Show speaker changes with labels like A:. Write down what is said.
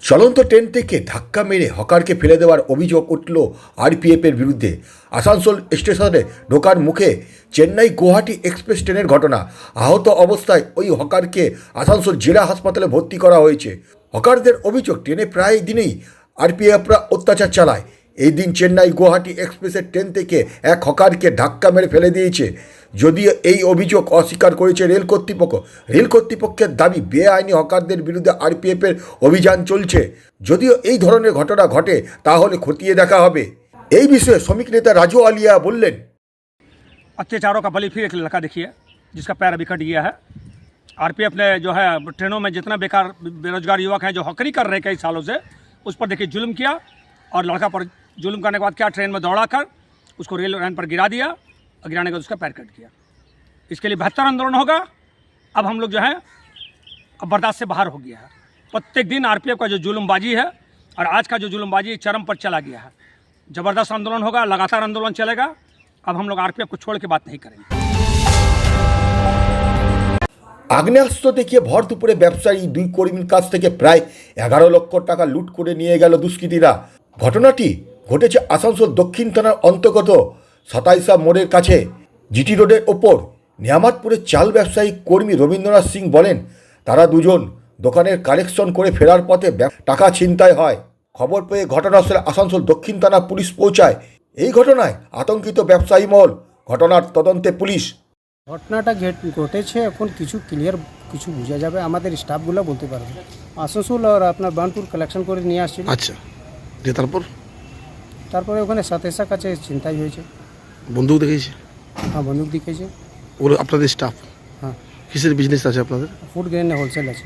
A: চলন্ত ট্রেন থেকে ধাক্কা মেরে হকারকে ফেলে দেওয়ার অভিযোগ উঠল আরপিএফের বিরুদ্ধে। আসানসোল স্টেশনে ঢোকার মুখে চেন্নাই গুয়াহাটি এক্সপ্রেস ট্রেনের ঘটনা। আহত অবস্থায় ওই হকারকে আসানসোল জেলা হাসপাতালে ভর্তি করা হয়েছে। হকারদের অভিযোগ, ট্রেনে প্রায় দিনেই আরপিএফরা অত্যাচার চালায়। এই দিন চেন্নাই গুয়াহাটি এক্সপ্রেসের ট্রেন থেকে এক হকারকে ধাক্কা মেরে ফেলে দিয়েছে। যদিও এই অভিযোগ অস্বীকার করেছে রেল কর্তৃপক্ষ। রেল কর্তৃপক্ষের দাবি, বেআইনি হকারদের বিরুদ্ধে আরপিএফের অভিযান চলছে। যদিও এই ধরনের ঘটনা ঘটে তাহলে খতিয়ে দেখা হবে। এই বিষয়ে শ্রমিক নেতা রাজু আলিয়া বললেন,
B: अत्याचारों का बलि फिर एक लड़का देखिए जिसका पैर अभी कट गया है। आरपीएफ ने जो है ट्रेनों में जितना बेकार बेरोजगार युवक हैं जो हकरी कर रहे हैं कई सालों से, उस पर देखिए जुल्म किया और लड़का पर जुल्म करने के बाद क्या ट्रेन में दौड़ा कर उसको रेल लाइन पर गिरा दिया और गिराने के बाद उसका पैर कट गया। इसके लिए बेहतर आंदोलन होगा। अब हम लोग जो है अब बर्दाश्त से बाहर हो गया है। प्रत्येक दिन आरपीएफ का जो जुल्मबाजी है और आज का जो जुल्मबाजी चरम पर चला गया है। ज़बरदस्त आंदोलन होगा, लगातार आंदोलन चलेगा। अब हम लोग आरपीएफ को छोड़ के बात नहीं करेंगे।
A: আগ্নেয়াস্ত্র দেখিয়ে ভর দুপুরে ব্যবসায়ী দুই কর্মীর কাছ থেকে প্রায় 11 লক্ষ টাকা লুট করে নিয়ে গেল দুষ্কৃতীরা। ঘটনাটি ঘটেছে আসানসোল দক্ষিণ থানার অন্তর্গত 27 মোড়ের কাছে জিটি রোডের ওপর। নিয়ামতপুরের চাল ব্যবসায়ী কর্মী রবীন্দ্রনাথ সিং বলেন, তারা দুজন দোকানের কালেকশন করে ফেরার পথে টাকা ছিনতাই হয়। খবর পেয়ে ঘটনাস্থলে আসানসোল দক্ষিণ থানা পুলিশ পৌঁছায়। এই ঘটনায় আতঙ্কিত ব্যবসায়ী মহল। ঘটনার তদন্তে পুলিশ।
C: ঘটনাটা ঘটেছে, এখন কিছু ক্লিয়ার কিছু বোঝা যাবে, আমাদের স্টাফগুলো বলতে পারবে। আসানসোল আর আপনার বার্নপুর কালেকশন করে নিয়ে আসছিল।
D: আচ্ছা, দিয়ে
C: তারপরে ওখানে সাতেশার কাছে চিন্তাই হয়েছে।
D: বন্দুক দেখেছে?
C: হ্যাঁ, বন্দুক দেখিয়েছে।
D: ওগুলো আপনাদের স্টাফ?
C: হ্যাঁ।
D: কিসের বিজনেস আছে আপনাদের?
C: ফুড গ্রেন হোলসেল আছে।